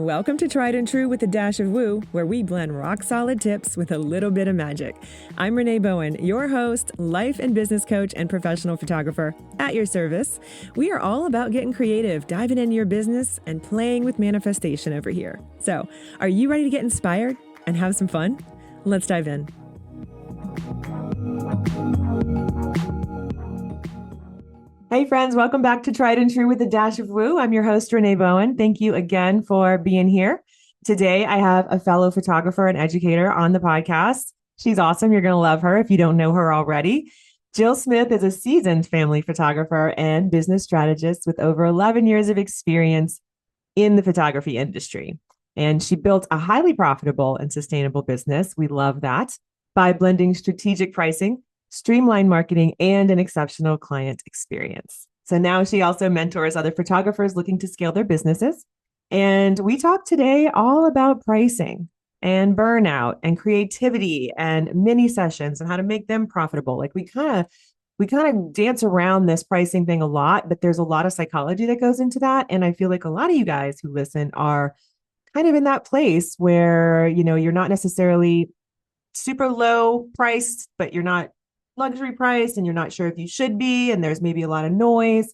Welcome to Tried and True with a Dash of Woo, where we blend rock solid tips with a little bit of magic. I'm Renee Bowen, your host, life and business coach, and professional photographer at your service. We are all about getting creative, diving into your business, and playing with manifestation over here. So, are you ready to get inspired and have some fun? Let's dive in. Hey friends, welcome back to Tried and True with a Dash of Woo. I'm your host, Renee Bowen. Thank you again for being here. Today, I have a fellow photographer and educator on the podcast. She's awesome. You're going to love her if you don't know her already. Jill Smith is a seasoned family photographer and business strategist with over 11 years of experience in the photography industry. And she built a highly profitable and sustainable business. We love that by blending strategic pricing, streamlined marketing, and an exceptional client experience. So now she also mentors other photographers looking to scale their businesses. And we talk today all about pricing and burnout and creativity and mini sessions and how to make them profitable. Like we kind of dance around this pricing thing a lot, but there's a lot of psychology that goes into that. And I feel like a lot of you guys who listen are kind of in that place where, you're not necessarily super low priced, but you're not luxury price and you're not sure if you should be, and there's maybe a lot of noise.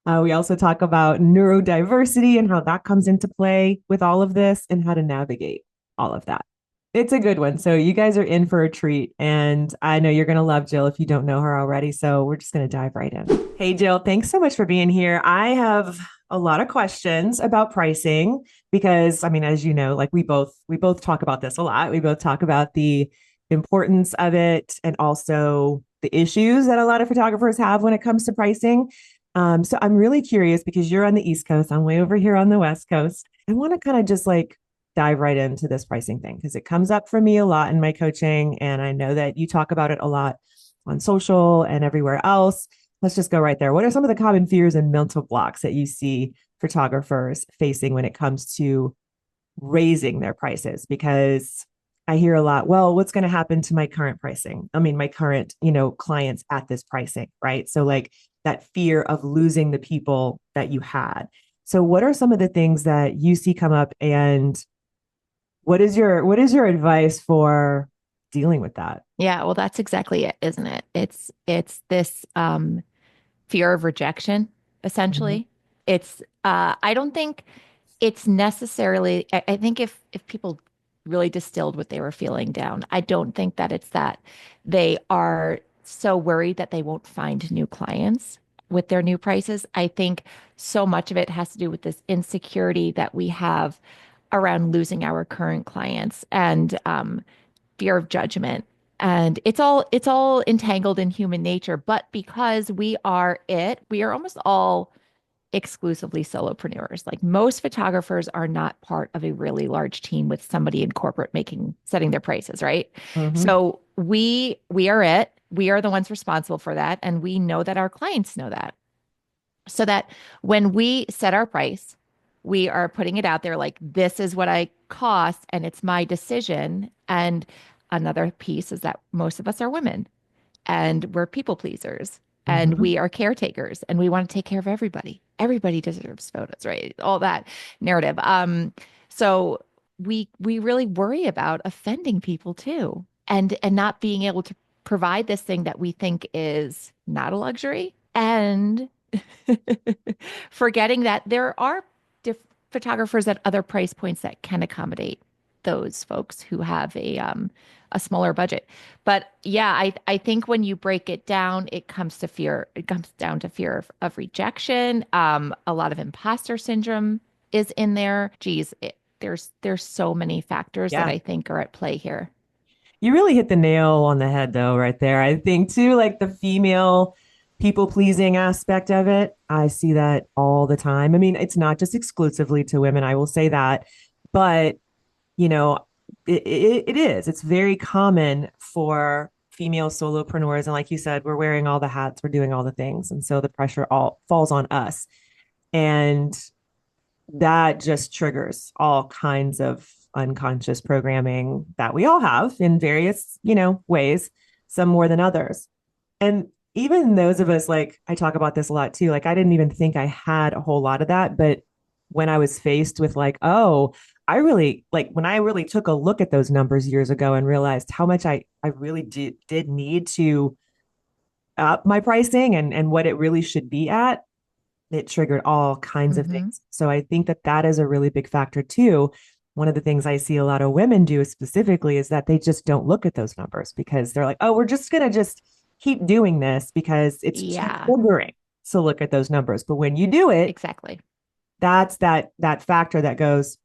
We also talk about neurodiversity and how that comes into play with all of this and how to navigate all of that. It's a good one. So you guys are in for a treat, and I know you're going to love Jill if you don't know her already. So we're just going to dive right in. Hey, Jill, thanks so much for being here. I have a lot of questions about pricing because, as you know, like we both talk about this a lot. We both talk about the importance of it and also the issues that a lot of photographers have when it comes to pricing. So I'm really curious because you're on the East Coast, I'm way over here on the West Coast. I want to kind of just dive right into this pricing thing because it comes up for me a lot in my coaching. And I know that you talk about it a lot on social and everywhere else. Let's just go right there. What are some of the common fears and mental blocks that you see photographers facing when it comes to raising their prices? Because I hear a lot, well, what's going to happen to my current pricing? My current, clients at this pricing, right? So that fear of losing the people that you had. So what are some of the things that you see come up, and what is your advice for dealing with that? Yeah, well, that's exactly it, isn't it? It's this fear of rejection, essentially. It's I don't think it's necessarily, I think if people really distilled what they were feeling down, I don't think that it's that they are so worried that they won't find new clients with their new prices. I think so much of it has to do with this insecurity that we have around losing our current clients and fear of judgment. And it's all entangled in human nature. But because we are almost all exclusively solopreneurs. Like most photographers are not part of a really large team with somebody in corporate setting their prices, right? Mm-hmm. So we are it. We are the ones responsible for that. And we know that our clients know that. So that when we set our price, we are putting it out there like this is what I cost and it's my decision. And another piece is that most of us are women and we're people pleasers and Mm-hmm. we are caretakers and we want to take care of everybody. Everybody deserves photos, right? All that narrative. So we really worry about offending people too, and not being able to provide this thing that we think is not a luxury, and forgetting that there are photographers at other price points that can accommodate those folks who have a smaller budget. But yeah, I think when you break it down, it comes down to fear of rejection. A lot of imposter syndrome is in there. Geez, there's so many factors that Yeah. I think are at play here. You really hit the nail on the head, though, right there. I think, too, the female people pleasing aspect of it. I see that all the time. It's not just exclusively to women, I will say that. But, you know, it is. It's very common for female solopreneurs. And like you said, we're wearing all the hats, we're doing all the things. And so the pressure all falls on us. And that just triggers all kinds of unconscious programming that we all have in various, ways, some more than others. And even those of us, I talk about this a lot too, I didn't even think I had a whole lot of that, but when I was faced with like, oh, I really like when I really took a look at those numbers years ago and realized how much I really did need to up my pricing and what it really should be at, it triggered all kinds of Mm-hmm. things. So I think that that is a really big factor too. One of the things I see a lot of women do specifically is that they just don't look at those numbers because they're like, oh, we're just going to just keep doing this because it's too Yeah, triggering to look at those numbers. But when you do it, exactly. that's that factor that goes,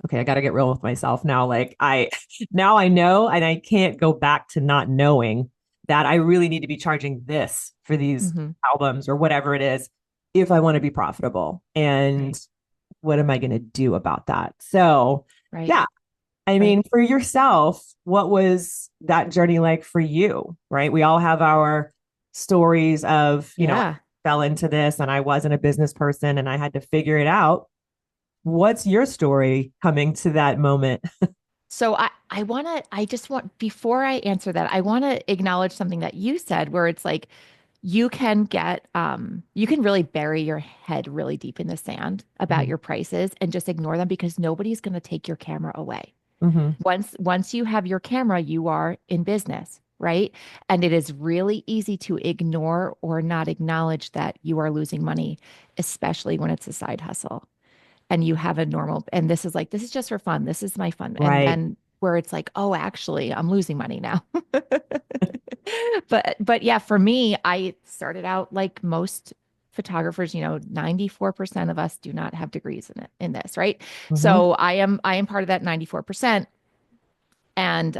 okay, I got to get real with myself now. Like now I know, and I can't go back to not knowing that I really need to be charging this for these Mm-hmm. albums or whatever it is if I want to be profitable. And Right. what am I going to do about that? So, Right. yeah, I Right. mean, for yourself, what was that journey like for you? Right? We all have our stories of, I Yeah. fell into this and I wasn't a business person and I had to figure it out. What's your story coming to that moment? So I just want, before I answer that, I want to acknowledge something that you said where it's like you can really bury your head really deep in the sand about Mm-hmm. your prices and just ignore them because nobody's going to take your camera away. Mm-hmm. Once you have your camera, you are in business, right? And it is really easy to ignore or not acknowledge that you are losing money, especially when it's a side hustle and you have a normal, and this is like, this is just for fun. This is my fun. And Right. then where it's like, oh, actually, I'm losing money now. But yeah, for me, I started out like most photographers, 94% of us do not have degrees in this, right? Mm-hmm. So I am part of that 94%. And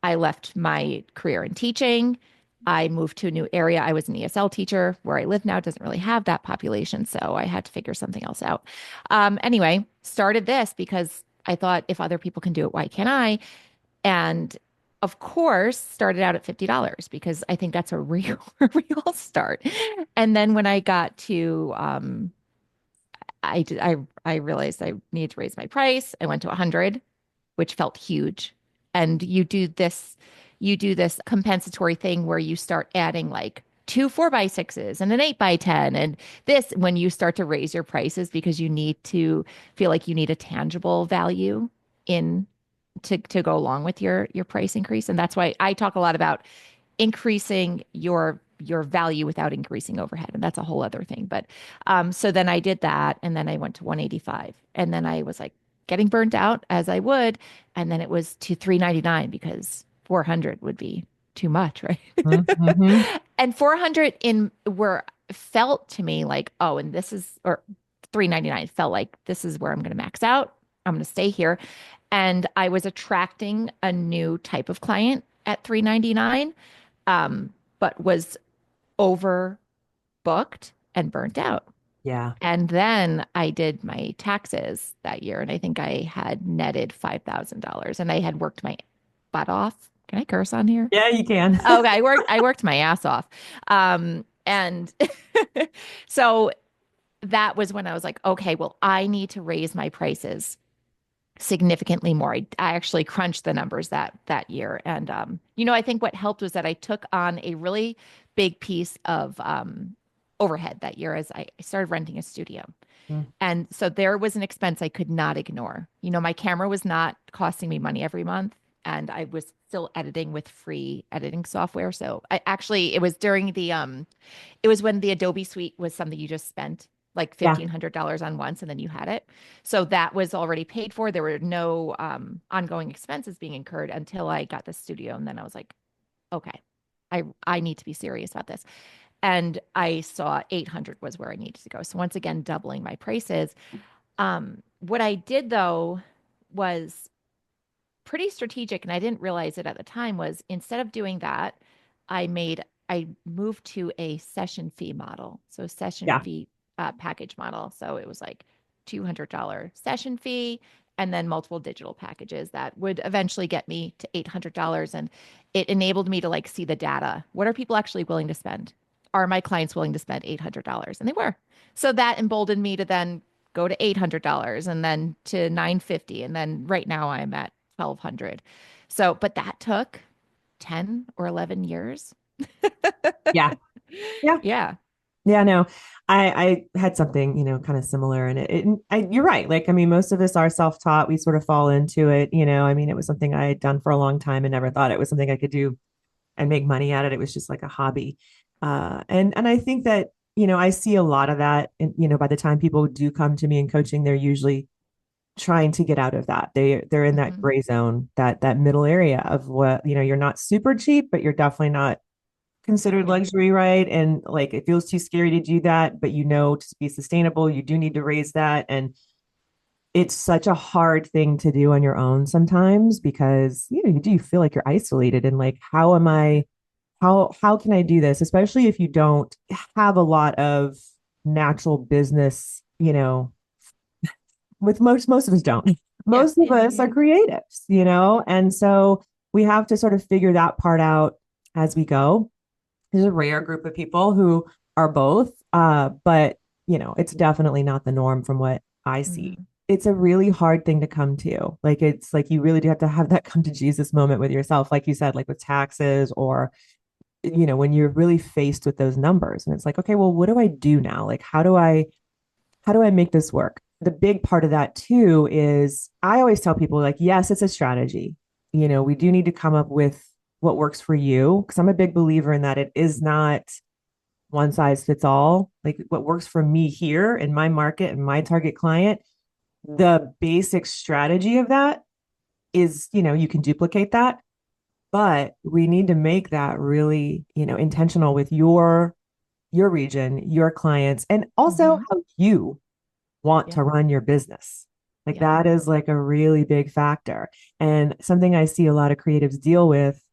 I left my career in teaching. I moved to a new area. I was an ESL teacher. Where I live now doesn't really have that population, so I had to figure something else out. Anyway, started this because I thought if other people can do it, why can't I? And of course, started out at $50 because I think that's a real, a real start. And then when I got to, I realized I needed to raise my price. I went to 100, which felt huge. And you do this compensatory thing where you start adding like two 4x6s and an 8x10 and this when you start to raise your prices because you need to feel like you need a tangible value in to go along with your price increase. And that's why I talk a lot about increasing your value without increasing overhead. And that's a whole other thing. But so then I did that and then I went to 185. And then I was like getting burnt out as I would. And then it was to 399 because 400 would be too much, right? Mm-hmm. And 400 in were felt to me like, oh, and this is or 399 felt like this is where I'm going to max out. I'm going to stay here. And I was attracting a new type of client at 399, but was overbooked and burnt out. Yeah. And then I did my taxes that year, and I think I had netted $5,000, and I had worked my butt off. Can I curse on here? Yeah, you can. Okay, I worked my ass off. And so that was when I was like, okay, well, I need to raise my prices significantly more. I actually crunched the numbers that year. And I think what helped was that I took on a really big piece of overhead that year as I started renting a studio. Mm. And so there was an expense I could not ignore. My camera was not costing me money every month, and I was still editing with free editing software. So I actually it was during the it was when the Adobe Suite was something you just spent like Yeah. $1,500 on once and then you had it. So that was already paid for. There were no ongoing expenses being incurred until I got the studio. And then I was like, okay, I need to be serious about this. And I saw 800 was where I needed to go. So once again, doubling my prices. What I did though was pretty strategic, and I didn't realize it at the time, was instead of doing that, I moved to a session fee model. So session Yeah. fee package model. So it was like $200 session fee and then multiple digital packages that would eventually get me to $800. And it enabled me to like see the data. What are people actually willing to spend? Are my clients willing to spend $800? And they were. So that emboldened me to then go to $800 and then to 950. And then right now I'm at 1,200. So, but that took 10 or 11 years. Yeah. Yeah. Yeah. Yeah, no, I had something, kind of similar, and you're right. Like, I mean, most of us are self-taught. We sort of fall into it, I mean, it was something I had done for a long time and never thought it was something I could do and make money at it. It was just like a hobby. And I think that, I see a lot of that. And, by the time people do come to me in coaching, they're usually trying to get out of that. They're in that Hmm. gray zone, that middle area of what, you're not super cheap, but you're definitely not considered Yeah. luxury, right? And like it feels too scary to do that, but to be sustainable, you do need to raise that. And it's such a hard thing to do on your own sometimes because you do feel like you're isolated and like how am I how can I do this, especially if you don't have a lot of natural business, with most of us don't. Yeah. Most of Yeah. us are Yeah. creatives, and so we have to sort of figure that part out as we go. There's a rare group of people who are both, but it's definitely not the norm from what I see. Hmm. It's a really hard thing to come to. Like it's like you really do have to have that come to Jesus moment with yourself, like you said, like with taxes or when you're really faced with those numbers and it's like, okay, well, what do I do now? Like how do I make this work? The big part of that too is I always tell people like, yes, it's a strategy. We do need to come up with what works for you because I'm a big believer in that it is not one size fits all. Like what works for me here in my market and my target client, the basic strategy of that is, you can duplicate that, but we need to make that really, intentional with your region, your clients, and also Hmm. how you want Yeah. to run your business. Like Yeah. that is like a really big factor. And something I see a lot of creatives deal with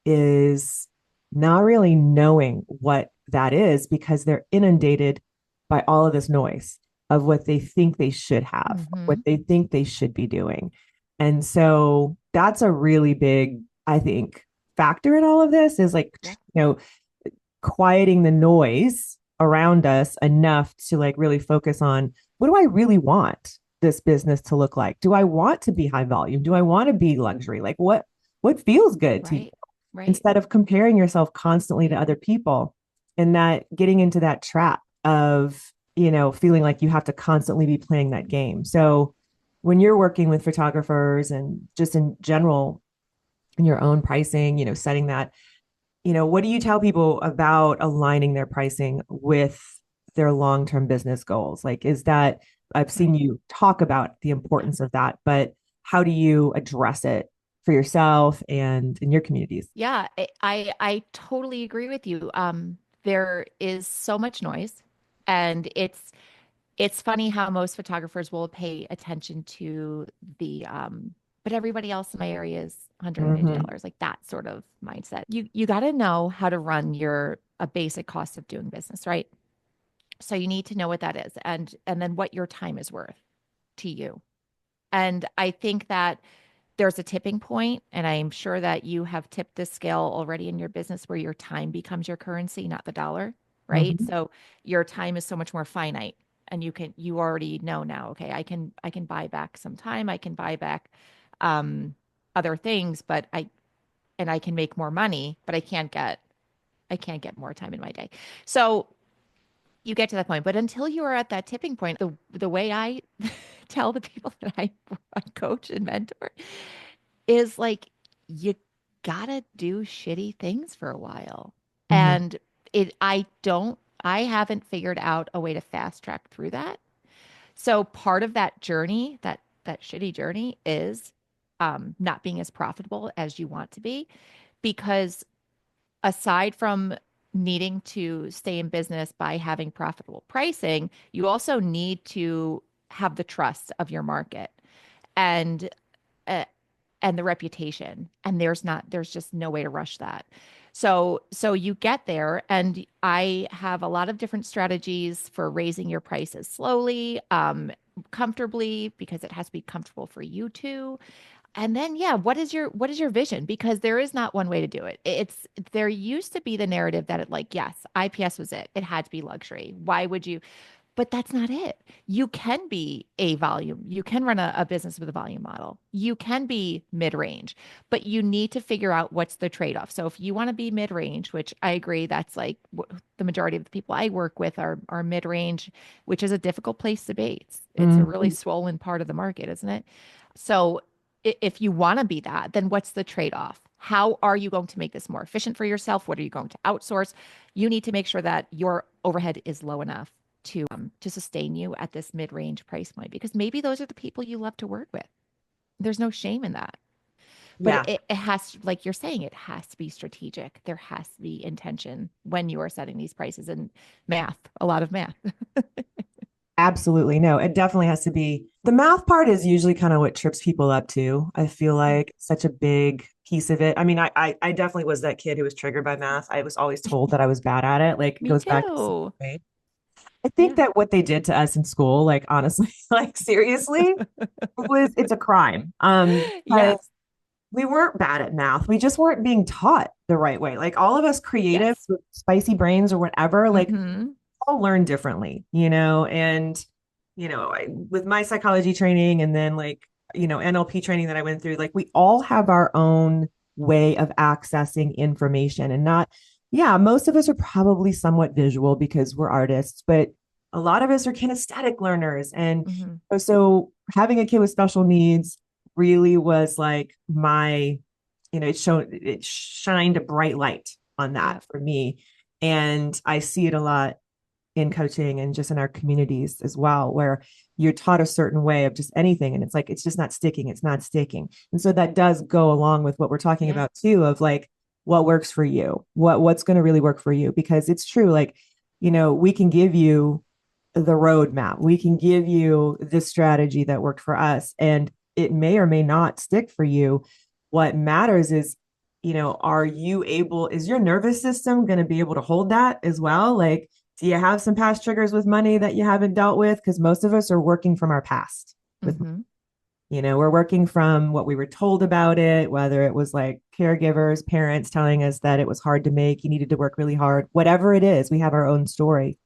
is not really knowing what that is because they're inundated by all of this noise of what they think they should have, what Hmm. they think they should be doing. And so that's a really big, I think, factor in all of this is like, Yeah. quieting the noise around us enough to like really focus on what do I really want this business to look like? Do I want to be high volume? Do I want to be luxury? Like what feels good to you? Right. Right. Instead of comparing yourself constantly to other people and that getting into that trap of, feeling like you have to constantly be playing that game. So when you're working with photographers and just in general in your own pricing, setting that, what do you tell people about aligning their pricing with their long-term business goals? Like, is that I've seen Right. you talk about the Yeah. importance of that, but how do you address it for yourself and in your communities? Yeah, I totally agree with you. There is so much noise, and it's funny how most photographers will pay attention to but everybody else in my area is Mm-hmm. $150, like that sort of mindset. You got to know how to run your a basic cost of doing business, right? So you need to know what that is, and then what your time is worth to you. And I think that there's a tipping point, and I'm sure that you have tipped this scale already in your business where your time becomes your currency, not the dollar, right? Mm-hmm. So your time is so much more finite, and you already know now, okay, I can buy back some time, I can buy back um other things, but I can make more money, but I can't get more time in my day. So you get to that point, but until you are at that tipping point, the way I tell the people that I coach and mentor is like you gotta do shitty things for a while. Mm-hmm. And I haven't figured out a way to fast track through that. So part of that journey, that shitty journey is not being as profitable as you want to be, because aside from needing to stay in business by having profitable pricing, you also need to have the trust of your market. And uh, and the reputation, and there's just no way to rush that. So you get there, and I have a lot of different strategies for raising your prices slowly, comfortably, because it has to be comfortable for you too. And then, yeah, what is your vision? Because there is not one way to do it. There used to be the narrative that yes, IPS was it. It had to be luxury. Why would you? But that's not it. You can be a volume. You can run a business with a volume model. You can be mid-range, but you need to figure out what's the trade-off. So if you want to be mid-range, which I agree, that's like the majority of the people I work with are mid-range, which is a difficult place to be. It's a really Mhm. swollen part of the market, isn't it? So if you want to be that, then what's the trade-off? How are you going to make this more efficient for yourself? What are you going to outsource? You need to make sure that your overhead is low enough to sustain you at this mid-range price point because maybe those are the people you love to work with. There's no shame in that. But Yeah. it has, like you're saying, it has to be strategic. There has to be intention when you are setting these prices and math, a lot of math. Absolutely. No, it definitely has to be. The math part is usually kind of what trips people up too. I feel like such a big piece of it. I mean, I definitely was that kid who was triggered by math. I was always told that I was bad at it. Like it Me goes back to sixth too. grade. I think Yeah. that what they did to us in school, like honestly, like seriously, it's a crime. Yeah. Because we weren't bad at math. We just weren't being taught the right way. Like all of us creatives Yes. with spicy brains or whatever, like Mm-hmm. all learn differently, and with my psychology training and then like, NLP training that I went through, like we all have our own way of accessing information and not, yeah, most of us are probably somewhat visual because we're artists, but a lot of us are kinesthetic learners. And Mm-hmm. so having a kid with special needs really was like it shined a bright light on Yeah. that for me. And I see it a lot in coaching and just in our communities as well, where you're taught a certain way of just anything. And it's like, it's just not sticking. It's not sticking. And so that does go along with what we're talking Yeah. about too, of like, what works for you, what's going to really work for you, because it's true. Like, we can give you the roadmap. We can give you this strategy that worked for us, and it may or may not stick for you. What matters is, is your nervous system going to be able to hold that as well? Like, do you have some past triggers with money that you haven't dealt with? Because most of us are working from our past with, Mm-hmm. we're working from what we were told about it, whether it was like caregivers, parents telling us that it was hard to make, you needed to work really hard, whatever it is, we have our own story.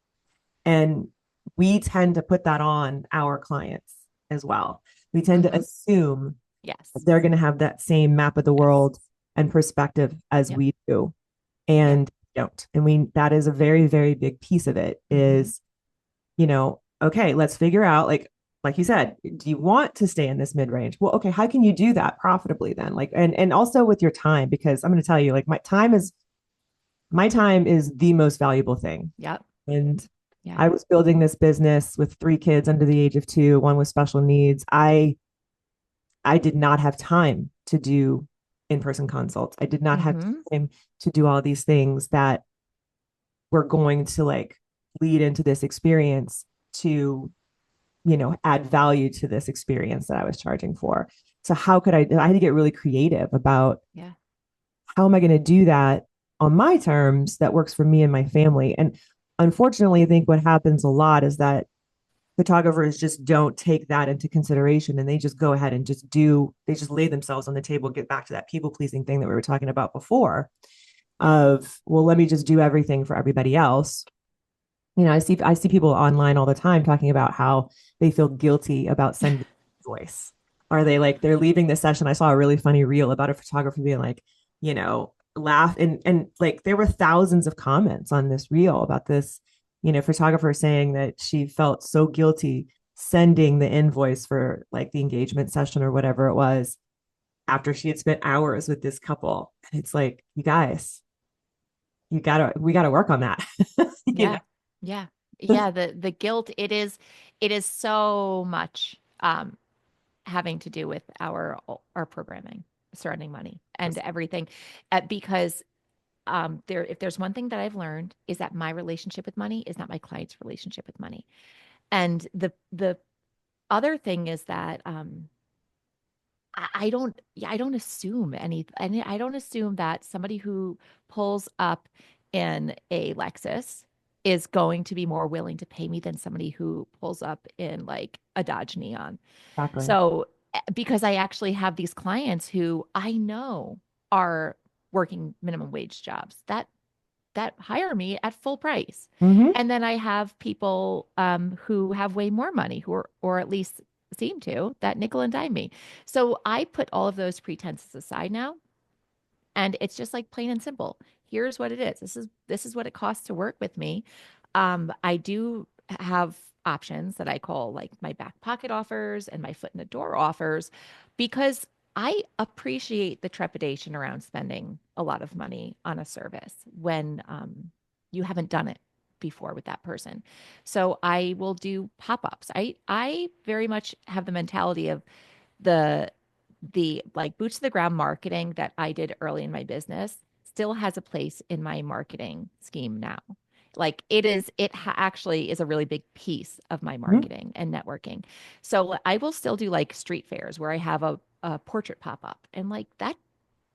And we tend to put that on our clients as well. We tend to Mm-hmm. assume that Yes. they're going to have that same map of the Yes. world and perspective as Yep. we do. Yep. And don't. And that is a very, very big piece of it Mm-hmm. is, okay, let's figure out like you said, do you want to stay in this mid range? Well, okay, how can you do that profitably then? Like, and also with your time, because I'm going to tell you, like my time is the most valuable thing. Yep. And Yeah. I was building this business with three kids under the age of two, one with special needs. I did not have time to do in-person consults. I did not have Mm-hmm. time to do all these things that were going to like lead into this experience to, add value to this experience that I was charging for. So how could I had to get really creative about Yeah. how am I going to do that on my terms that works for me and my family. And unfortunately, I think what happens a lot is that photographers just don't take that into consideration, and they just go ahead and they just lay themselves on the table, get back to that people pleasing thing that we were talking about before of, well, let me just do everything for everybody else. I see people online all the time talking about how they feel guilty about sending voice. Are they like they're leaving the session? I saw a really funny reel about a photographer being like, laugh, and like there were thousands of comments on this reel about this, photographer saying that she felt so guilty sending the invoice for like the engagement session or whatever it was after she had spent hours with this couple. And it's like, you guys, we gotta work on that. you Yeah. Yeah. Yeah. The guilt, it is so much having to do with our programming surrounding money and everything. Because if there's one thing that I've learned is that my relationship with money is not my client's relationship with money. And the other thing is that I don't, yeah, I don't assume and I don't assume that somebody who pulls up in a Lexus is going to be more willing to pay me than somebody who pulls up in like a Dodge Neon. Exactly. So, because I actually have these clients who I know are working minimum wage jobs. that hire me at full price. Hmm. And then I have people who have way more money who are, or at least seem to, that nickel and dime me. So I put all of those pretenses aside now. And it's just like plain and simple. Here's what it is. This is what it costs to work with me. I do have options that I call like my back pocket offers and my foot in the door offers because I appreciate the trepidation around spending a lot of money on a service when you haven't done it before with that person. So I will do pop-ups. I very much have the mentality of the like boots to the ground marketing that I did early in my business still has a place in my marketing scheme now. Like actually is a really big piece of my Hmm. marketing and networking. So I will still do like street fairs where I have a portrait pop up, and like that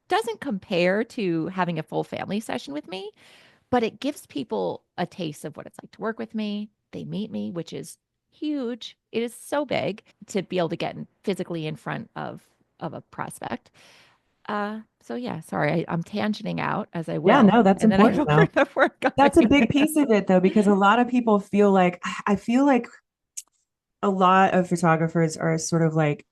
doesn't compare to having a full family session with me, but it gives people a taste of what it's like to work with me. They meet me, which is huge. It is so big to be able to get physically in front of a prospect. So yeah, sorry, I'm tangenting out as I Yeah, will, no, that's and then I important know where, though. we're That's a going. big piece of it though, because a lot of people feel like, I feel like a lot of photographers are sort of like,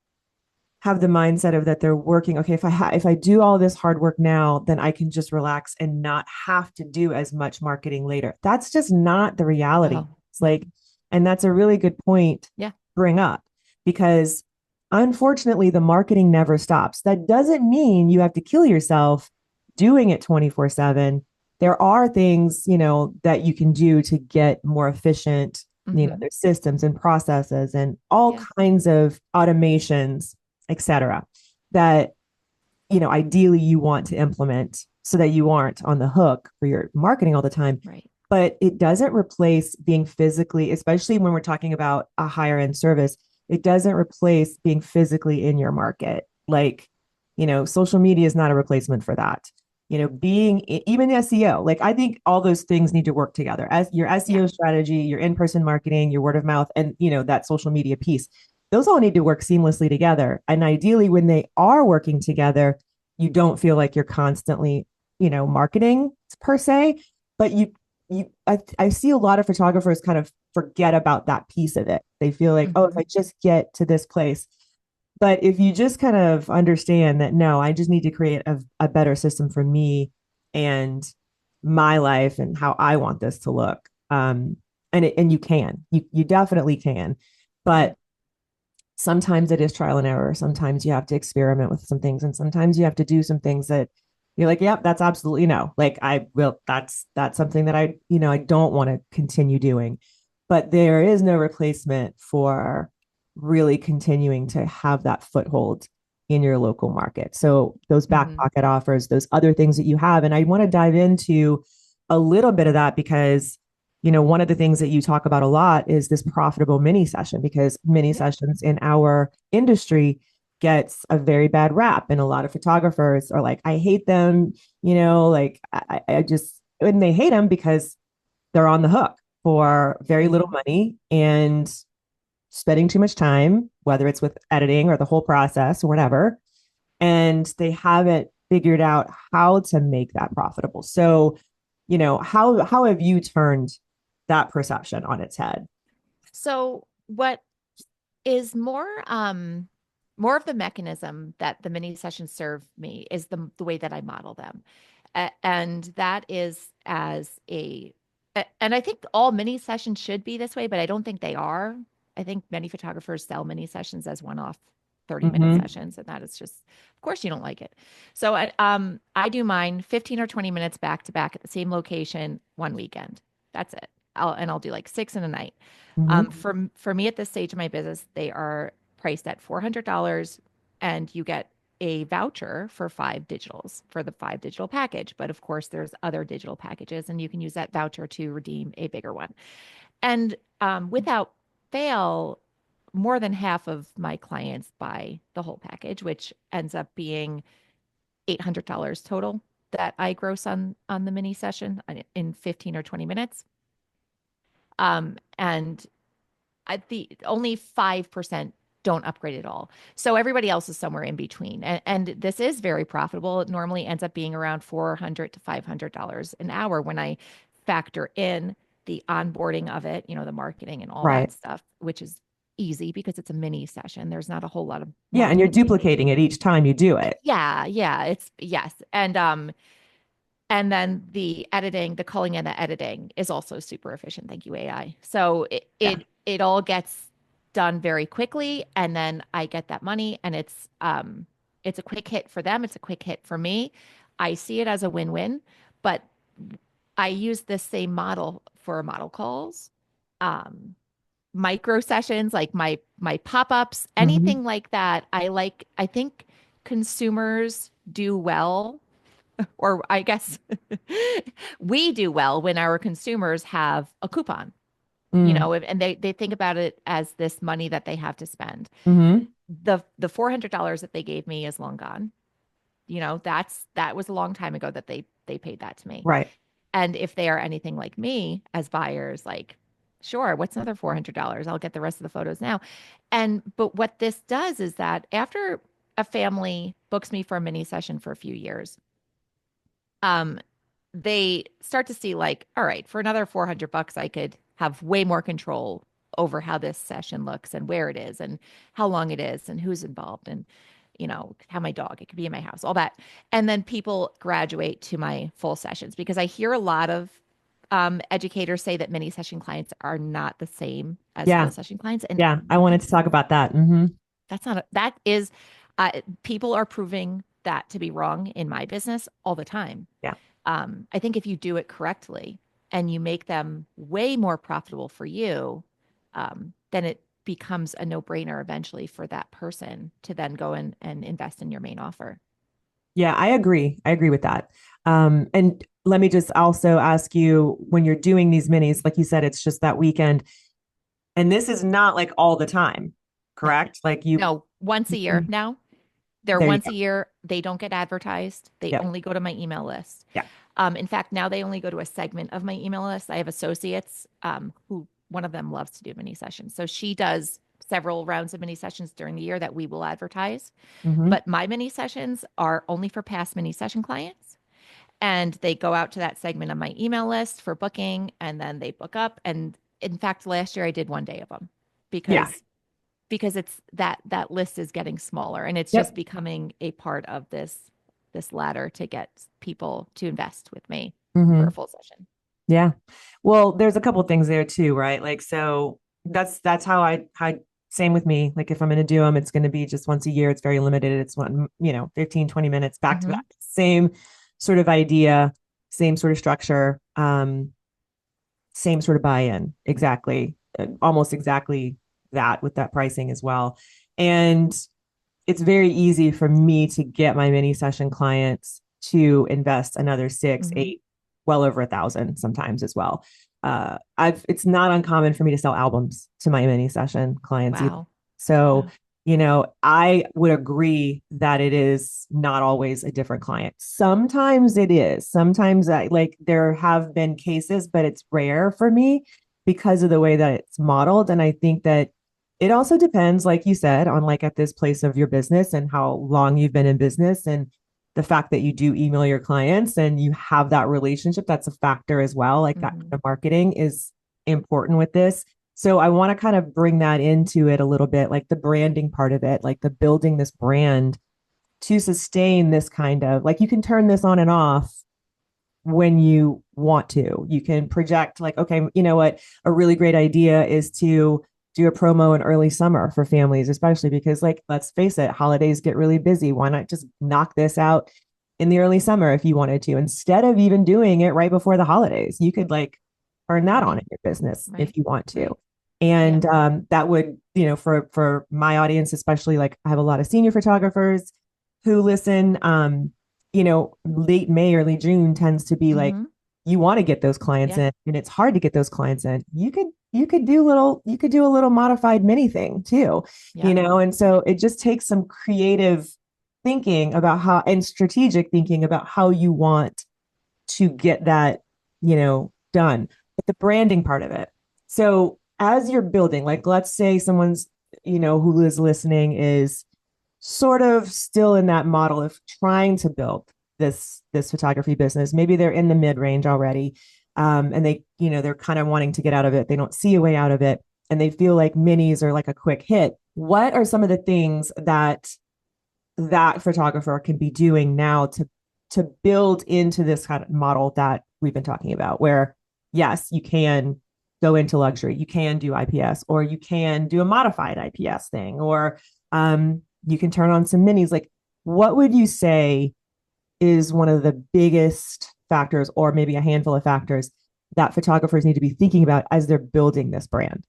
have the mindset of that they're working. Okay, if I do all this hard work now, then I can just relax and not have to do as much marketing later. That's just not the reality. Oh, It's like, and that's a really good point to yeah. bring up because unfortunately the marketing never stops. That doesn't mean you have to kill yourself doing it 24/7. There are things, that you can do to get more efficient. Hmm. There's systems and processes and all Yeah. kinds of automations, etc., that ideally you want to implement so that you aren't on the hook for your marketing all the time. Right. But it doesn't replace being physically, especially when we're talking about a higher end service, it doesn't replace being physically in your market. Like, social media is not a replacement for that. Being even SEO, like I think all those things need to work together as your Yeah. SEO strategy, your in-person marketing, your word of mouth, and that social media piece. Those all need to work seamlessly together. And ideally, when they are working together, you don't feel like you're constantly, marketing per se, but I see a lot of photographers kind of forget about that piece of it. They feel like, oh, if Hmm. I just get to this place. But if you just kind of understand that, no, I just need to create a better system for me and my life and how I want this to look. And you can, you definitely can, Yeah. but sometimes it is trial and error. Sometimes you have to experiment with some things, and sometimes you have to do some things that you're like, yep, that's absolutely no. Like I will, that's something that I don't want to continue doing. But there is no replacement for really continuing to have that foothold in your local market. So those back Hmm. pocket offers, those other things that you have. And I want to dive into a little bit of that because one of the things that you talk about a lot is this profitable mini session because mini Yeah. sessions in our industry gets a very bad rap. And a lot of photographers are like, I hate them, like I just, and they hate them because they're on the hook for very little Hmm. money and spending too much time, whether it's with editing or the whole process or whatever. And they haven't figured out how to make that profitable. So, how have you turned that perception on its head? So what is more of the mechanism that the mini sessions serve me is the way that I model them. And that is and I think all mini sessions should be this way, but I don't think they are. I think many photographers sell mini sessions as one-off 30-minute Mm-hmm. sessions, and that is just, of course, you don't like it. So I do mine 15 or 20 minutes back to back at the same location one weekend. That's it. I'll do like 6 in a night. Mm-hmm. For me at this stage of my business, they are priced at $400, and you get a voucher for 5 digitals for the 5 digital package. But of course, there's other digital packages, and you can use that voucher to redeem a bigger one. And without fail, more than half of my clients buy the whole package, which ends up being $800 total that I gross on the mini session in 15 or 20 minutes. And the only 5% don't upgrade at all. So everybody else is somewhere in between. And this is very profitable. It normally ends up being around $400 to $500 an hour when I factor in the onboarding of it, the marketing and all that Right. stuff, which is easy because it's a mini session. There's not a whole lot of Yeah. And you're marketing to do. duplicating it each time you do it. Yeah, yeah, it's yes. And then the editing, the culling and the editing is also super efficient. Thank you, AI. So it Yeah. it it all gets done very quickly, and then I get that money, and it's a quick hit for them. It's a quick hit for me. I see it as a win-win, but I use this same model for model calls, um, micro sessions, like my pop-ups, Hmm. anything like that. I think consumers do well, or I guess we do well when our consumers have a coupon, Mm. and they think about it as this money that they have to spend. Hmm. The $400 that they gave me is long gone. That was a long time ago that they paid that to me. Right. And if they are anything like me as buyers, like, sure, what's another $400? I'll get the rest of the photos now. But what this does is that after a family books me for a mini session for a few years, um, they start to see like, all right, for another $400, I could have way more control over how this session looks and where it is and how long it is and who's involved and how my dog, it could be in my house, all that. And then people graduate to my full sessions because I hear a lot of educators say that mini session clients are not the same as full Yeah. session clients. And Yeah. I wanted to talk about that. Hmm. that's not, that is, people are proving that to be wrong in my business all the time. Yeah. I think if you do it correctly and you make them way more profitable for you, then it becomes a no-brainer eventually for that person to then go and invest in your main offer. Yeah, I agree. I agree with that. And let me just also ask you when you're doing these minis, like you said, it's just that weekend. And this is not like all the time, No, correct? Like you, no, once a year Mhm. now. They're There you once go. a year. They don't get advertised. They Yep. only go to my email list. Yeah. In fact, now they only go to a segment of my email list. I have associates who one of them loves to do mini sessions. So she does several rounds of mini sessions during the year that we will advertise. Hmm. But my mini sessions are only for past mini session clients. And they go out to that segment on my email list for booking and then they book up. And in fact, last year I did one day of them Yeah. because it's that list is getting smaller and it's just Yep. becoming a part of this ladder to get people to invest with me for a Hmm. full session. Yeah. Well, there's a couple things there too, right? Like, so that's how I same with me. Like if I'm going to do them, it's going to be just once a year. It's very limited. It's 15, 20 minutes back to back. Hmm. Same sort of idea, same sort of structure, same sort of buy-in. Exactly. Almost exactly that with that pricing as well. And it's very easy for me to get my mini session clients to invest another six, Hmm. eight, well over 1,000 sometimes as well. It's not uncommon for me to sell albums to my mini session clients either. Wow. So, Wow. I would agree that it is not always a different client. Sometimes it is. Sometimes like there have been cases, but it's rare for me because of the way that it's modeled. And I think that it also depends, like you said, on like at this place of your business and how long you've been in business and the fact that you do email your clients and you have that relationship. That's a factor as well. Like that kind Hmm. of marketing is important with this. So I want to kind of bring that into it a little bit, like the branding part of it, like the building this brand to sustain this kind of like you can turn this on and off when you want to. You can project like, okay, you know what? A really great idea is to do a promo in early summer for families, especially because like, let's face it, holidays get really busy. Why not just knock this out in the early summer if you wanted to, instead of even doing it right before the holidays? You could like earn that on Right. in your business if Right. you want to. Right. Yeah. And that would, for my audience, especially like I have a lot of senior photographers who listen. Late May, early June tends to be like Hmm. you want to get those clients Yeah. in, and it's hard to get those clients in. You could do a little modified mini thing too, Yep. and so it just takes some creative thinking about how and strategic thinking about how you want to get that, done. But the branding part of it. So as you're building, like let's say someone's who is listening is sort of still in that model of trying to build this photography business. Maybe they're in the mid-range already, and they're kind of wanting to get out of it. They don't see a way out of it, and they feel like minis are like a quick hit. What are some of the things that photographer can be doing now to build into this kind of model that we've been talking about, where yes, you can go into luxury, you can do IPS, or you can do a modified IPS thing, or you can turn on some minis. Like, what would you say is one of the biggest factors, or maybe a handful of factors that photographers need to be thinking about as they're building this brand?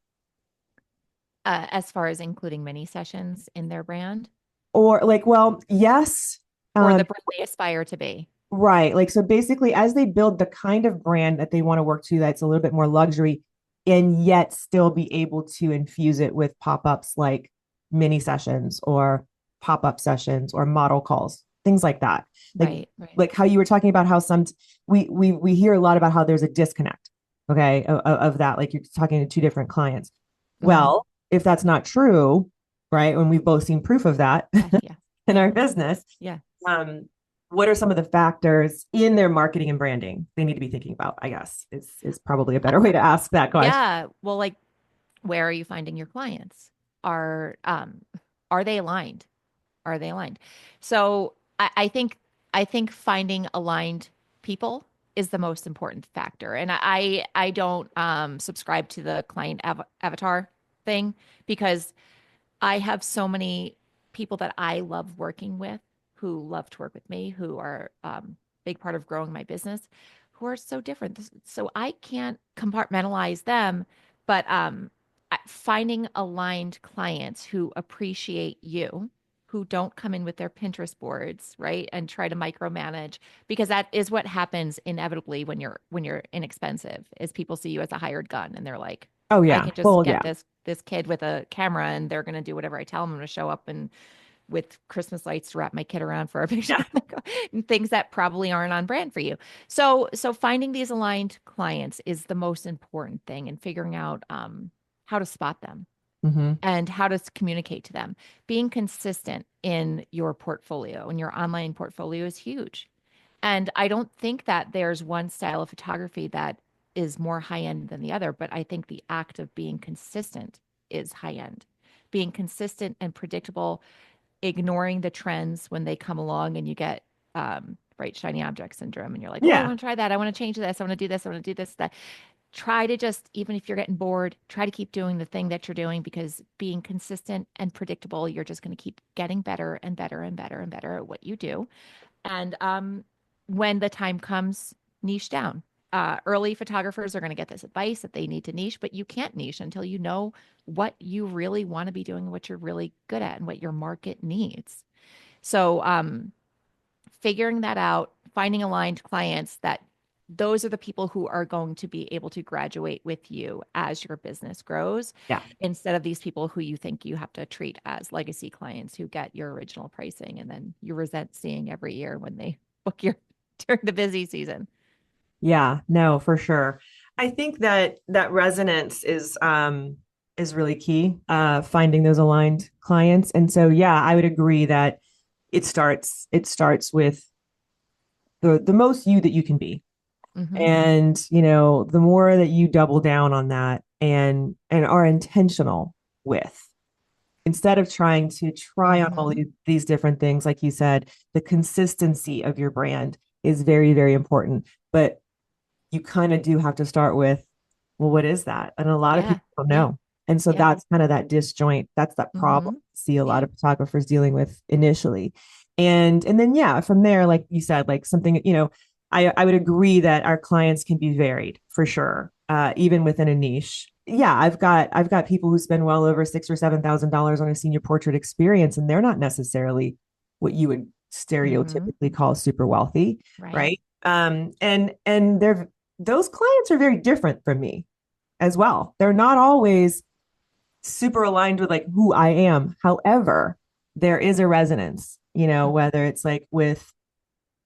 As far as including mini sessions in their brand Or like, well, yes, or um, the brand they aspire to be. right. Like, so basically, as they build the kind of brand that they want to work to, that's a little bit more luxury, and yet still be able to infuse it with pop-ups like mini sessions or pop-up sessions or model calls, things like that. Like, Right, right. like how you were talking about how we hear a lot about how there's a disconnect, okay, of that. Like you're talking to two different clients. Hmm. Well, if that's not true, right, and we've both seen proof of that Yes, yeah, in yeah, our business, yeah. um, what are some of the factors in their marketing and branding they need to be thinking about? I guess is probably a better way to ask that question. Yeah. Well, like, where are you finding your clients? Are are they aligned? Are they aligned? So I think finding aligned people is the most important factor. And I don't subscribe to the client avatar thing because I have so many people that I love working with who love to work with me, who are big part of growing my business, who are so different. So I can't compartmentalize them, but finding aligned clients who appreciate you, who don't come in with their Pinterest boards, right, and try to micromanage, because that is what happens inevitably when you're inexpensive, is people see you as a hired gun and they're like, Oh I yeah, can just well get yeah, this kid with a camera and they're going to do whatever I tell them. I'm going to show up and with Christmas lights to wrap my kid around for a picture yeah, and things that probably aren't on brand for you. So finding these aligned clients is the most important thing, and figuring out how to spot them mm-hmm. and how to communicate to them. Being consistent in your portfolio and your online portfolio is huge. And I don't think that there's one style of photography that is more high end than the other, but I think the act of being consistent is high end. Being consistent and predictable, ignoring the trends when they come along and you get bright, shiny object syndrome, and you're like, oh, I Yeah, want to try that. I want to change this. I want to do this. I want to do this. That. Try to just, even if you're getting bored, try to keep doing the thing that you're doing, because being consistent and predictable, you're just going to keep getting better and better and better and better at what you do. And when the time comes, niche down. Early photographers are going to get this advice that they need to niche, but you can't niche until you know what you really want to be doing, what you're really good at, and what your market needs. So, figuring that out, finding aligned clients, that those are the people who are going to be able to graduate with you as your business grows, yeah, instead of these people who you think you have to treat as legacy clients who get your original pricing and then you resent seeing every year when they book your during the busy season. yeah. No, for sure. I think that resonance is really key. Finding those aligned clients, and so yeah, I would agree that it starts with the most you that you can be. Mm-hmm. And the more that you double down on that and are intentional with, instead of trying to try on all Mm-hmm. these different things, like you said, the consistency of your brand is very, very important. But you kind of do have to start with, well, what is that? And a lot of Yeah. people don't Yeah. know. And so Yeah. that's kind of that disjoint. That's that problem Mm-hmm. I see a lot Yeah. of photographers dealing with initially. And then yeah, from there, like you said, like something, I would agree that our clients can be varied for sure, even within a niche. Yeah, I've got people who spend well over $6,000 or $7,000 on a senior portrait experience, and they're not necessarily what you would Mm-hmm. stereotypically call super wealthy, Right. right? And those clients are very different from me as well. They're not always super aligned with like who I am. However, there is a resonance, whether it's like with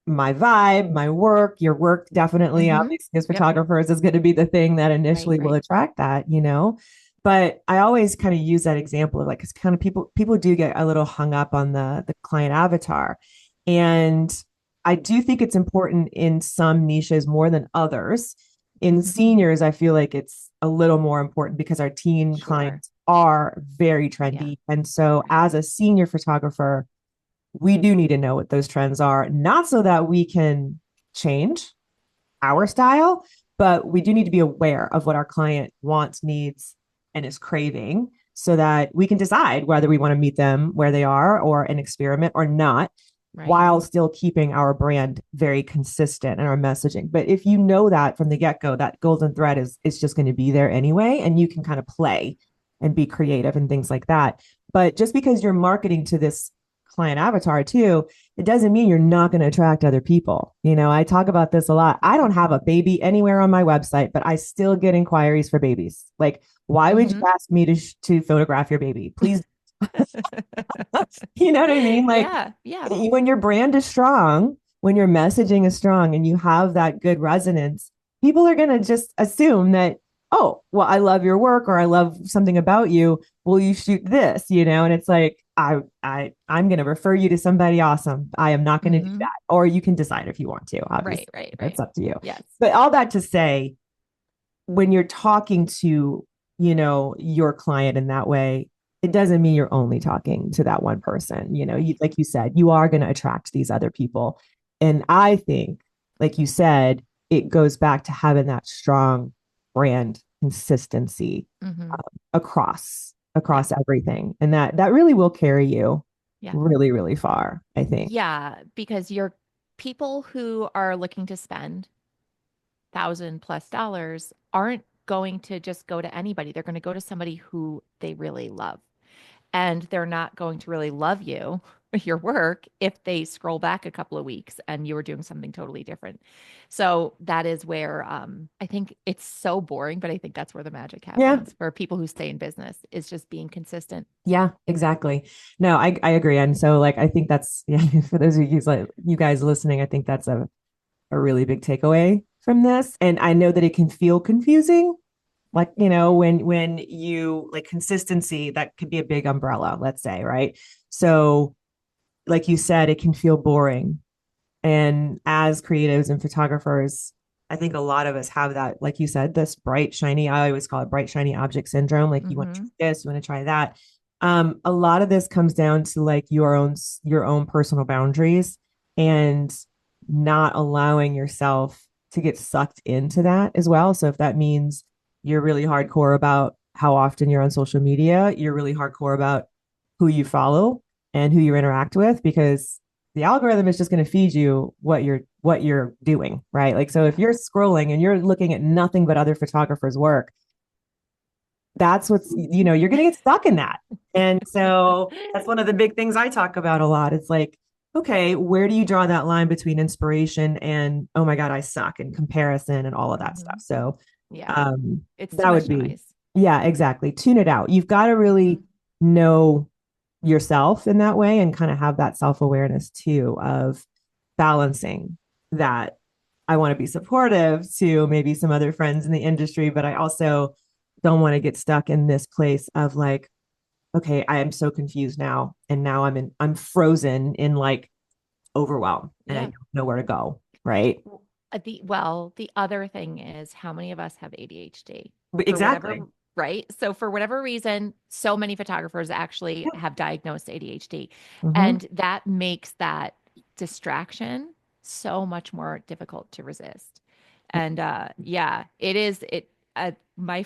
my vibe, my work, your work definitely, Mm-hmm. obviously, as Yep. photographers is going to be the thing that Right. initially will Right. attract that. But I always kind of use that example of like, it's kind of people do get a little hung up on the client avatar. And I do think it's important in some niches more than others. In seniors, I feel like it's a little more important because our teen Sure. clients are very Yeah. trendy. And so Right. as a senior photographer, we do need to know what those trends are, not so that we can change our style, but we do need to be aware of what our client wants, needs, and is craving so that we can decide whether we want to meet them where they are or an experiment or not, Right. while still keeping our brand very consistent in our messaging. But if you know that from the get-go, that golden thread is just going to be there anyway, and you can kind of play and be creative and things like that. But just because you're marketing to this client avatar too, it doesn't mean you're not going to attract other people. I talk about this a lot. I don't have a baby anywhere on my website, but I still get inquiries for babies. Like, why would you Mm-hmm. ask me to photograph your baby? Please. You know what I mean? Like, Yeah. Yeah. when your brand is strong, when your messaging is strong and you have that good resonance, people are going to just assume that, oh, well, I love your work or I love something about you. Will you shoot this? And it's like, I'm going to refer you to somebody awesome. I am not going to do Mm-hmm. that. Or you can decide if you want to, Right. obviously. Right. That's Right. up to you. Yes. But all that to say, when you're talking to, your client in that way, it doesn't mean you're only talking to that one person. Right. Like you said, you are going to attract these other people. And I think, like you said, it goes back to having that strong brand consistency Mm-hmm. Yeah. across everything. And that really will carry you Yeah. really, really far, I think. Yeah. Because you're people who are looking to spend $1,000+ aren't going to just go to anybody. They're going to go to somebody who they really love. And they're not going to really love you, your work, if they scroll back a couple of weeks and you were doing something totally different. So that is where I think it's so boring, but I think that's where the magic Yeah. happens for people who stay in business is just being consistent. Yeah, exactly. No, I agree. And so like I think that's yeah, for those of you like you guys listening, I think that's a really big takeaway from this. And I know that it can feel confusing. Like, when you like consistency, that could be a big umbrella, let's say, right? So, like you said, it can feel boring. And as creatives and photographers, I think a lot of us have that, like you said, this bright, shiny, I always call it bright, shiny object syndrome. Like you want to Mm-hmm. try this, you want to try that. A lot of this comes down to like your own personal boundaries and not allowing yourself to get sucked into that as well. So if that means you're really hardcore about how often you're on social media, you're really hardcore about who you follow and who you interact with, because the algorithm is just going to feed you what you're doing, right? Like, so if Yeah. you're scrolling and you're looking at nothing but other photographers' work, that's you're going to get stuck in that. And so that's one of the big things I talk about a lot. It's like, okay, where do you draw that line between inspiration and, oh my God, I suck, and comparison and all of that Mm-hmm. stuff? So Yeah. It's too that much would be, noise. yeah, exactly. Tune it out. You've got to Mm-hmm. really know yourself in that way and kind of have that self-awareness too of balancing that. I want to be supportive to maybe some other friends in the industry, but I also don't want to get stuck in this place of like, okay, I am so confused now. And now I'm frozen in like overwhelm and I Yeah. don't know where to go. Right. The other thing is how many of us have ADHD But for whatever, exactly. right? So for whatever reason, so many photographers actually Yeah. have diagnosed ADHD, Mm-hmm. and that makes that distraction so much more difficult to resist. And yeah, it is it my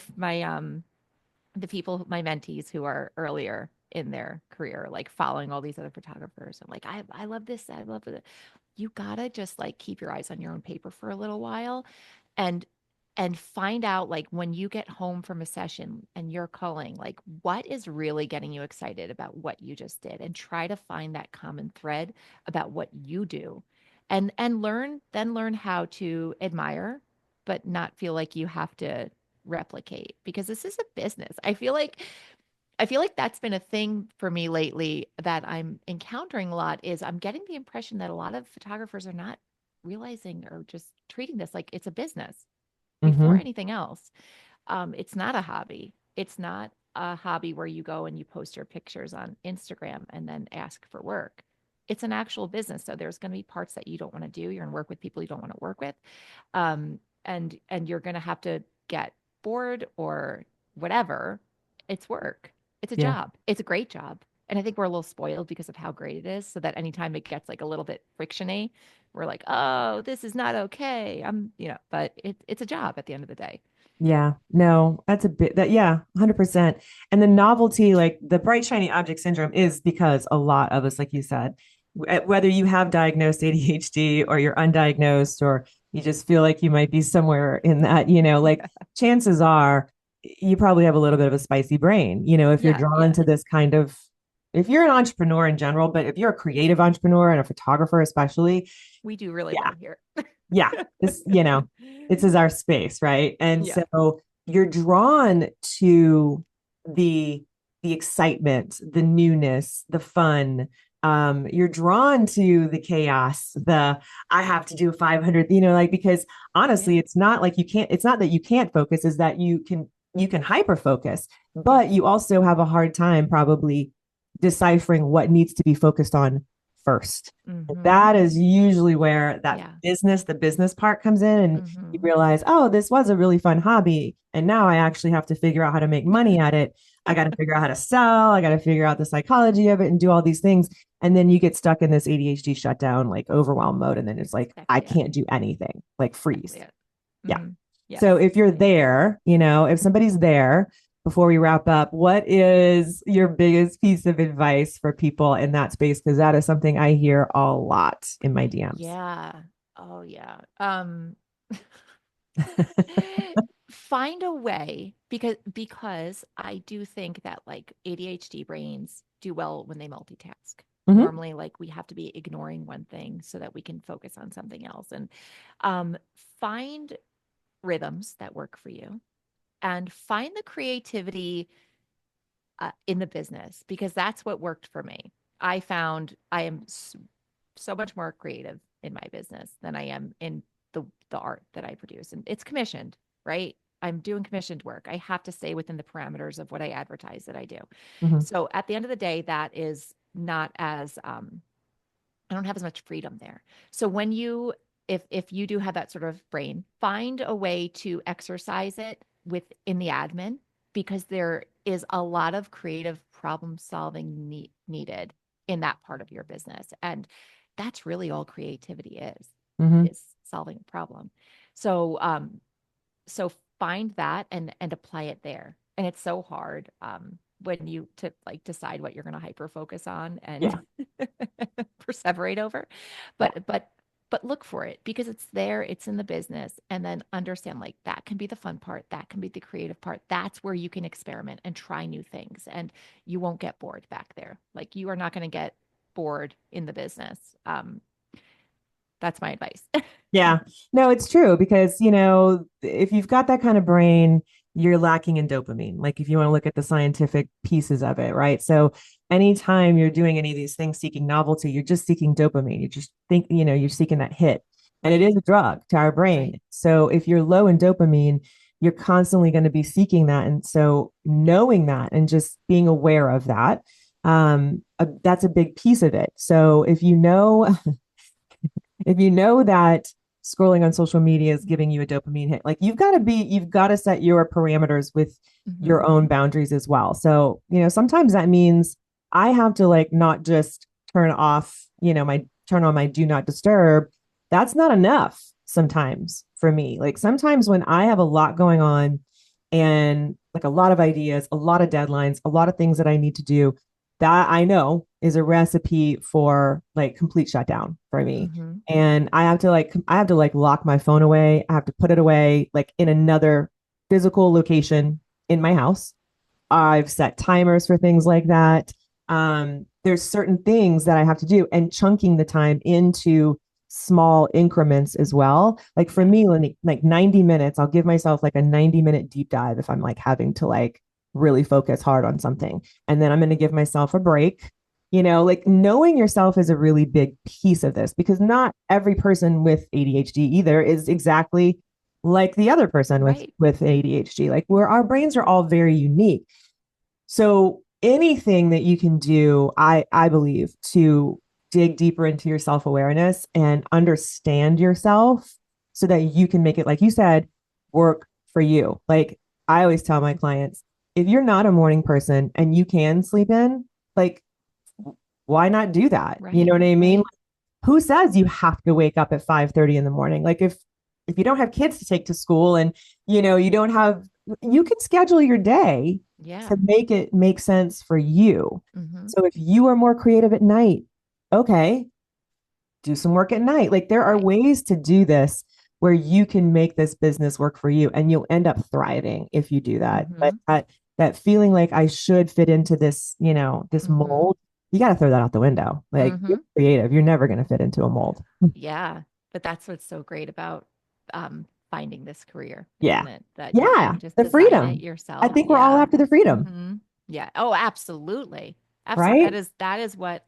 the people, my mentees who are earlier in their career, like following all these other photographers. I'm like, I love this. I love it. You gotta just like keep your eyes on your own paper for a little while and find out like when you get home from a session and you're culling, like what is really getting you excited about what you just did and try to find that common thread about what you do and learn how to admire but not feel like you have to replicate because this is a business. I feel like that's been a thing for me lately that I'm encountering a lot is I'm getting the impression that a lot of photographers are not realizing or just treating this like it's a business before Mm-hmm. anything else. It's not a hobby. It's not a hobby where you go and you post your pictures on Instagram and then ask for work. It's an actual business. So there's going to be parts that you don't want to do. You're going to work with people you don't want to work with. And you're going to have to get bored or whatever. It's work. It's a Yeah. job. It's a great job. And I think we're a little spoiled because of how great it is. So that anytime it gets like a little bit frictiony, we're like, oh, this is not okay. But it's a job at the end of the day. Yeah, no, that's a bit that, yeah, 100%. And the novelty, like the bright, shiny object syndrome, is because a lot of us, like you said, whether you have diagnosed ADHD or you're undiagnosed or you just feel like you might be somewhere in that, like chances are you probably have a little bit of a spicy brain, if you're Yeah, drawn yeah. to this kind of, if you're an entrepreneur in general, but if you're a creative entrepreneur and a photographer, especially, We do really yeah, well here. yeah, this, this is our space, right? And Yeah. so you're drawn to the the excitement, the newness, the fun. You're drawn to the chaos, the I have to do 500, like because Yeah. honestly, it's not that you can't focus, is that you can hyper focus, but Yes. you also have a hard time probably deciphering what needs to be focused on first. Mm-hmm. That is usually where Yeah. the business part comes in, and you Mm-hmm. realize, oh, this was a really fun hobby. And now I actually have to figure out how to make money at it. I got to figure out how to sell. I got to figure out the psychology of it and do all these things. And then you get stuck in this ADHD shutdown, like overwhelm mode. And then it's like, I Exactly it. can't do anything, like freeze. Exactly it. Yeah. Mm-hmm. So Yes. if you're there, if somebody's there, before we wrap up, what is your biggest piece of advice for people in that space? Because that is something I hear a lot in my DMs. Yeah. Oh yeah. Find a way because I do think that like ADHD brains do well when they multitask. Hmm. Normally, like we have to be ignoring one thing so that we can focus on something else. And um, find rhythms that work for you and find the creativity in the business because that's what worked for me. I found I am so much more creative in my business than I am in the art that I produce, and it's commissioned, right? I'm doing commissioned work. I have to stay within the parameters of what I advertise that I do. Hmm. So at the end of the day, that is not as I don't have as much freedom there. So when you if you do have that sort of brain, find a way to exercise it within the admin because there is a lot of creative problem solving needed in that part of your business. And that's really all creativity Hmm. is solving a problem. So so find that and apply it there. And it's so hard when you to like decide what you're going to hyper focus on and Yeah. perseverate over. Yeah. But look for it because it's there, it's in the business, and then understand like that can be the fun part, that can be the creative part. That's where you can experiment and try new things, and you won't get bored back there. Like you are not going to get bored in the business. That's my advice. Yeah. No, it's true because, if you've got that kind of brain, you're lacking in dopamine. Like if you want to look at the scientific pieces of it, right? So anytime you're doing any of these things seeking novelty, you're just seeking dopamine. You just think, you're seeking that hit. And it Right. is a drug to our Right. brain. So if you're low in dopamine, you're constantly going to be seeking that. And so knowing that and just being aware of that, that's a big piece of it. So if you know that scrolling on social media is giving you a dopamine hit, like you've got to set your parameters with Hmm. your own boundaries as well. So, sometimes that means I have to like not just turn on my do not disturb. That's not enough sometimes for me. Like sometimes when I have a lot going on and like a lot of ideas, a lot of deadlines, a lot of things that I need to do, that I know is a recipe for like complete shutdown for me. Hmm. And I have to like lock my phone away. I have to put it away like in another physical location in my house. I've set timers for things like that. There's certain things that I have to do, and chunking the time into small increments as well. Like for Yeah. me, like 90 minutes, I'll give myself like a 90-minute deep dive if I'm like having to like really focus hard on something. And then I'm going to give myself a break. Like knowing yourself is a really big piece of this because not every person with ADHD either is exactly like the other person Right. with ADHD. Like where our brains are all very unique. So anything that you can do, I believe, to dig deeper into your self-awareness and understand yourself so that you can make it, like you said, work for you. Like I always tell my clients, if you're not a morning person and you can sleep in, like why not do that? You know Right. what I mean? Right. Who says you have to wake up at 5:30 in the morning? Like if you don't have kids to take to school and you don't have, you can schedule your day Yeah. to make it make sense for you. Hmm. So if you are more creative at night, okay, do some work at night. Like there are Right. ways to do this where you can make this business work for you and you'll end up thriving if you do that. But Hmm. that feeling like I should fit into this, this Hmm. mold, you got to throw that out the window. Like you're Hmm. creative, you're never going to fit into a mold. Yeah. But that's what's so great about finding this career, Yeah. isn't it? That you Yeah. can just The design it freedom. I yourself. think we're all Yeah. after the freedom, Hmm. Yeah. Oh, absolutely. Absolutely. right? That is what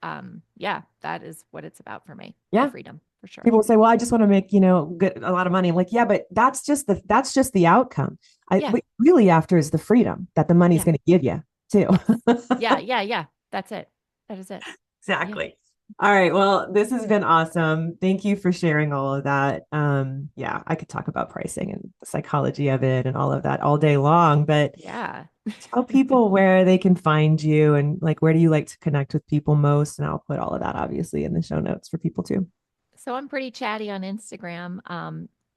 yeah, that is what it's about for me. The Yeah. freedom, for sure. People say, well, I just want to make, good, a lot of money. I'm like, yeah, but that's just the outcome. Yeah. What you're really after is the freedom that the money's Yeah. going to give you too. Yes. Yeah, yeah, yeah. That's it. That is it. Yeah. Exactly. All right. Well, this has been awesome. Thank you for sharing all of that. Yeah, I could talk about pricing and the psychology of it and all of that all day long, but Yeah. tell people where they can find you and like where do you like to connect with people most? And I'll put all of that obviously in the show notes for people too. So I'm pretty chatty on Instagram.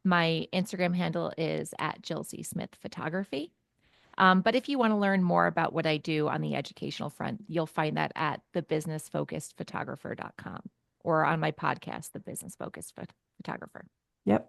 My Instagram handle is at Jill C. Smith Photography. But if you want to learn more about what I do on the educational front, you'll find that at thebusinessfocusedphotographer.com or on my podcast, The Business Focused Photographer. Yep.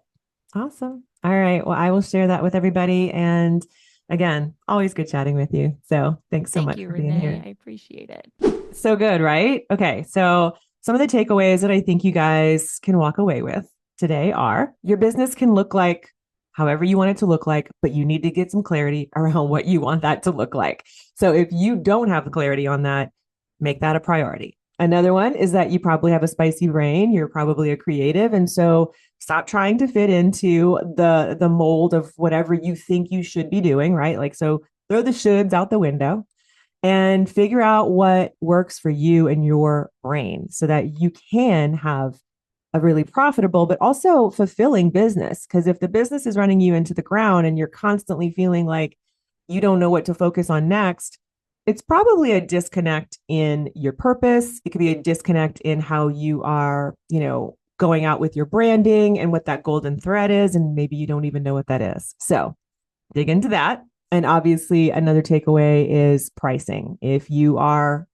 Awesome. All right. Well, I will share that with everybody. And again, always good chatting with you. So thanks so Thank much you, for being Renee. here. I appreciate it. So good, right? Okay. So some of the takeaways that I think you guys can walk away with today are your business can look like however you want it to look like, but you need to get some clarity around what you want that to look like. So if you don't have the clarity on that, make that a priority. Another one is that you probably have a spicy brain. You're probably a creative. And so stop trying to fit into the mold of whatever you think you should be doing, right? Like so throw the shoulds out the window and figure out what works for you and your brain so that you can have a really profitable but also fulfilling business. Because if the business is running you into the ground and you're constantly feeling like you don't know what to focus on next, it's probably a disconnect in your purpose. It could be a disconnect in how you are, going out with your branding and what that golden thread is. And maybe you don't even know what that is. So dig into that. And obviously, another takeaway is pricing. If you are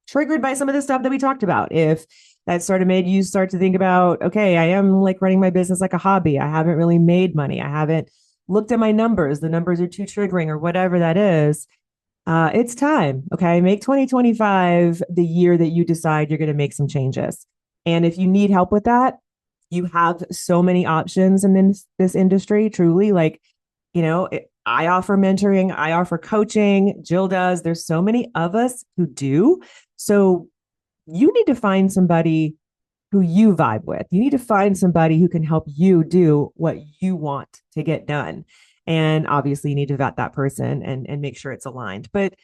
triggered by some of the stuff that we talked about, if that sort of made you start to think about, okay, I am like running my business like a hobby. I haven't really made money. I haven't looked at my numbers. The numbers are too triggering or whatever that is. It's time. Okay. Make 2025 the year that you decide you're going to make some changes. And if you need help with that, you have so many options in this industry, truly. Like, I offer mentoring, I offer coaching, Jill does. There's so many of us who do. So you need to find somebody who you vibe with. You need to find somebody who can help you do what you want to get done. And obviously, you need to vet that person and make sure it's aligned. But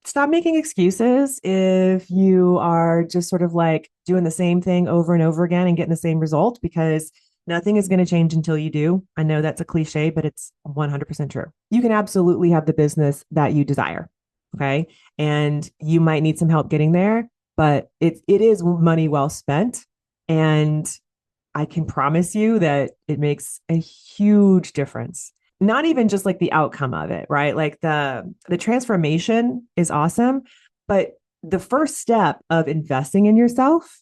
stop making excuses if you are just sort of like doing the same thing over and over again and getting the same result because nothing is going to change until you do. I know that's a cliche, but it's 100% true. You can absolutely have the business that you desire. Okay. And you might need some help getting there, but it is money well spent. And I can promise you that it makes a huge difference. Not even just like the outcome of it, right? Like the transformation is awesome, but the first step of investing in yourself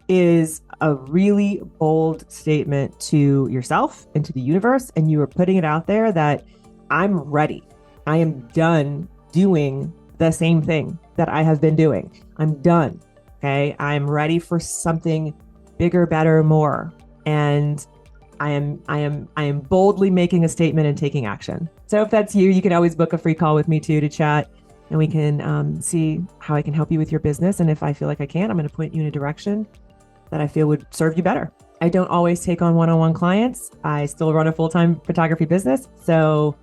is a really bold statement to yourself and to the universe and you are putting it out there that I'm ready. I am done doing the same thing that I have been doing. I'm done. Okay? I'm ready for something bigger, better, more. And I am boldly making a statement and taking action. So if that's you, you can always book a free call with me too to chat and we can see how I can help you with your business. And if I feel like I can, I'm going to point you in a direction that I feel would serve you better. I don't always take on one-on-one clients. I still run a full-time photography business. So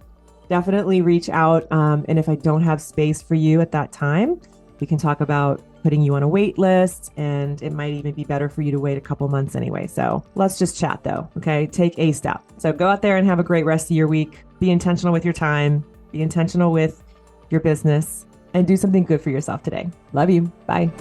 definitely reach out. And if I don't have space for you at that time, we can talk about putting you on a wait list. And it might even be better for you to wait a couple months anyway. So let's just chat though. Okay. Take a step. So go out there and have a great rest of your week. Be intentional with your time, be intentional with your business, and do something good for yourself today. Love you. Bye.